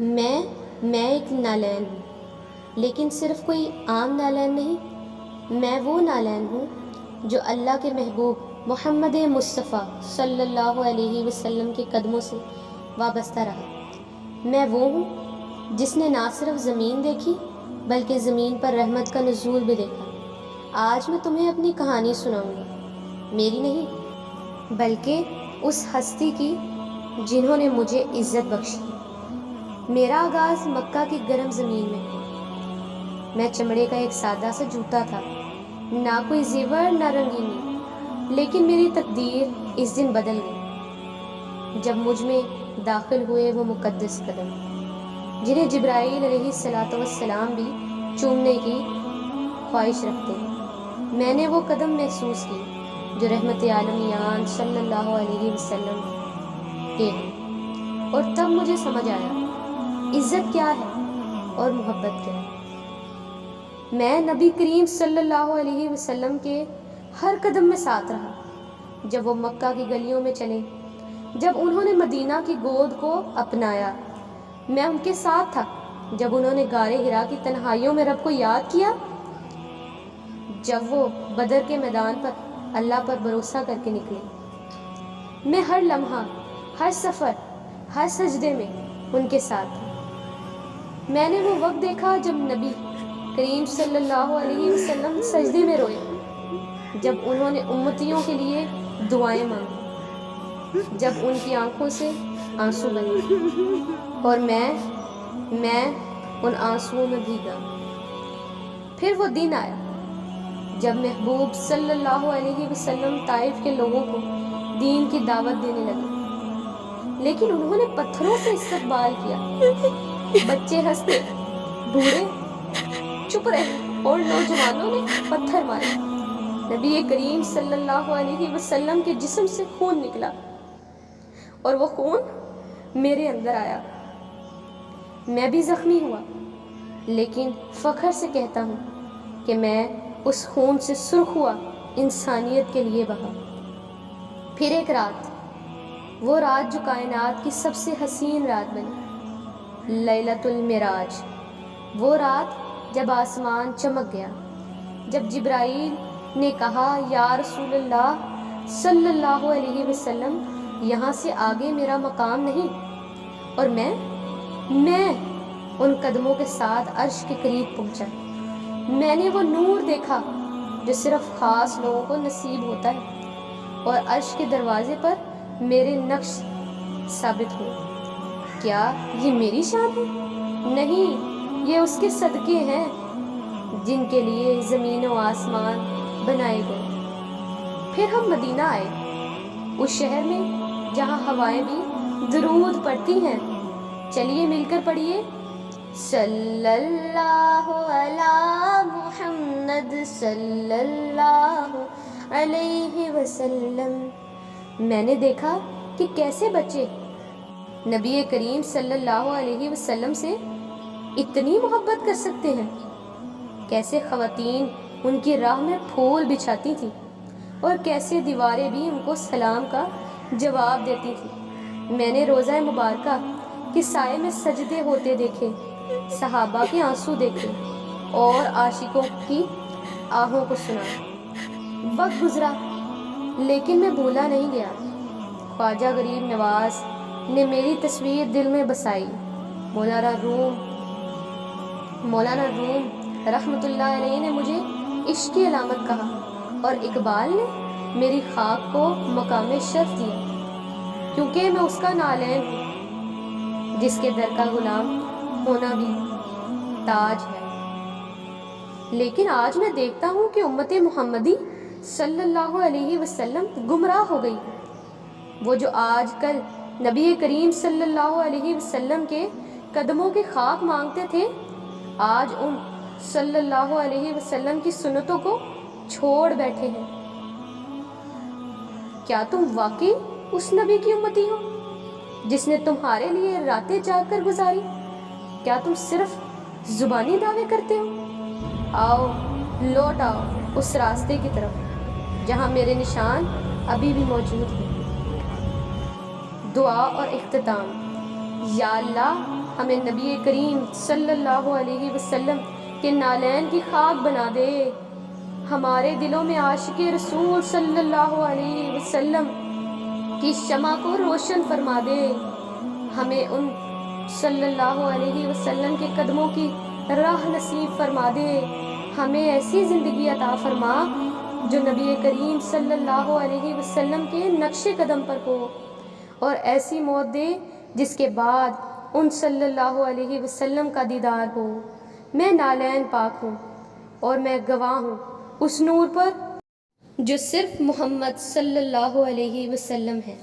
میں ایک نالین ہوں، لیکن صرف کوئی عام نالین نہیں، میں وہ نالین ہوں جو اللہ کے محبوب محمد مصطفیٰ صلی اللہ علیہ وسلم کے قدموں سے وابستہ رہا۔ میں وہ ہوں جس نے نہ صرف زمین دیکھی بلکہ زمین پر رحمت کا نزول بھی دیکھا۔ آج میں تمہیں اپنی کہانی سناؤں گا، میری نہیں بلکہ اس ہستی کی جنہوں نے مجھے عزت بخشی۔ میرا آغاز مکہ کی گرم زمین میں ہوا۔ میں چمڑے کا ایک سادہ سا جوتا تھا، نہ کوئی زیور نہ رنگینی، لیکن میری تقدیر اس دن بدل گئی جب مجھ میں داخل ہوئے وہ مقدس قدم جنہیں جبرائیل علیہ السلام بھی چومنے کی خواہش رکھتے ہیں۔ میں نے وہ قدم محسوس کی جو رحمت عالمیان صلی اللہ علیہ وسلم کے ہیں، اور تب مجھے سمجھ آیا عزت کیا ہے اور محبت کیا ہے۔ میں نبی کریم صلی اللہ علیہ وسلم کے ہر قدم میں ساتھ رہا، جب وہ مکہ کی گلیوں میں چلے، جب انہوں نے مدینہ کی گود کو اپنایا۔ میں ان کے ساتھ تھا جب انہوں نے غار حرا کی تنہائیوں میں رب کو یاد کیا، جب وہ بدر کے میدان پر اللہ پر بھروسہ کر کے نکلے۔ میں ہر لمحہ، ہر سفر، ہر سجدے میں ان کے ساتھ تھا۔ میں نے وہ وقت دیکھا جب نبی کریم صلی اللہ علیہ وسلم سجدے میں روئے، جب انہوں نے امتیوں کے لیے دعائیں مانگی، جب ان کی آنکھوں سے آنسو بہے اور میں ان آنسوؤں میں بھیگا۔ پھر وہ دن آیا جب محبوب صلی اللہ علیہ وسلم طائف کے لوگوں کو دین کی دعوت دینے لگے، لیکن انہوں نے پتھروں سے استقبال کیا۔ بچے ہنستے، بوڑھے چپ رہے اور نوجوانوں نے پتھر مارے۔ نبی کریم صلی اللہ علیہ وسلم کے جسم سے خون نکلا اور وہ خون میرے اندر آیا۔ میں بھی زخمی ہوا، لیکن فخر سے کہتا ہوں کہ میں اس خون سے سرخ ہوا انسانیت کے لیے بہا۔ پھر ایک رات، وہ رات جو کائنات کی سب سے حسین رات بنی، لیلۃ المعراج، وہ رات جب آسمان چمک گیا، جب جبرائیل نے کہا یا رسول اللہ صلی اللہ علیہ وسلم، یہاں سے آگے میرا مقام نہیں، اور میں ان قدموں کے ساتھ عرش کے قریب پہنچا۔ میں نے وہ نور دیکھا جو صرف خاص لوگوں کو نصیب ہوتا ہے، اور عرش کے دروازے پر میرے نقش ثابت ہوئے۔ کیا یہ میری شان ہے؟ نہیں، یہ اس کے صدقے ہیں جن کے لیے زمین و آسمان بنائے گئے۔ پھر ہم مدینہ آئے، اس شہر میں جہاں ہوائیں بھی درود پڑھتی ہیں۔ چلیے مل کر پڑھیے، صلی اللہ علی محمد صلی اللہ علیہ وسلم۔ میں نے دیکھا کہ کیسے بچے نبی کریم صلی اللہ علیہ وسلم سے اتنی محبت کر سکتے ہیں، کیسے خواتین ان کی راہ میں پھول بچھاتی تھیں، اور کیسے دیواریں بھی ان کو سلام کا جواب دیتی تھیں۔ میں نے روضہ مبارکہ کے سائے میں سجدے ہوتے دیکھے، صحابہ کے آنسو دیکھے، اور عاشقوں کی آہوں کو سنا۔ وقت گزرا لیکن میں بھولا نہیں گیا۔ خواجہ غریب نواز نے میری تصویر دل میں بسائی، مولانا روم رحمۃ اللہ علیہ نے مجھے عشق کی علامت کہا، اور اقبال نے میری خاک کو مقام شرف دیا، کیونکہ میں اس کا نالین ہوں جس کے در کا غلام ہونا بھی تاج ہے۔ لیکن آج میں دیکھتا ہوں کہ امت محمدی صلی اللہ علیہ وسلم گمراہ ہو گئی۔ وہ جو آج کل نبی کریم صلی اللہ علیہ وسلم کے قدموں کی خاک مانگتے تھے، آج ان صلی اللہ علیہ وسلم کی سنتوں کو چھوڑ بیٹھے ہیں۔ کیا تم واقعی اس نبی کی امتی ہو جس نے تمہارے لیے راتیں جاگ کر گزاری؟ کیا تم صرف زبانی دعوے کرتے ہو؟ آؤ، لوٹ آؤ اس راستے کی طرف جہاں میرے نشان ابھی بھی موجود ہیں۔ دعا اور اختتام۔ یا اللہ، ہمیں نبی کریم صلی اللہ علیہ وسلم کے نالین کی خاک بنا دے، ہمارے دلوں میں عاشق رسول صلی اللہ علیہ وسلم کی شمع کو روشن فرما دے، ہمیں ان صلی اللہ علیہ وسلم کے قدموں کی راہ نصیب فرما دے، ہمیں ایسی زندگی عطا فرما جو نبی کریم صلی اللہ علیہ وسلم کے نقش قدم پر ہو، اور ایسی موت دے جس کے بعد ان صلی اللہ علیہ وسلم کا دیدار ہو۔ میں نالین پاک ہوں اور میں گواہ ہوں اس نور پر جو صرف محمد صلی اللہ علیہ وسلم ہے۔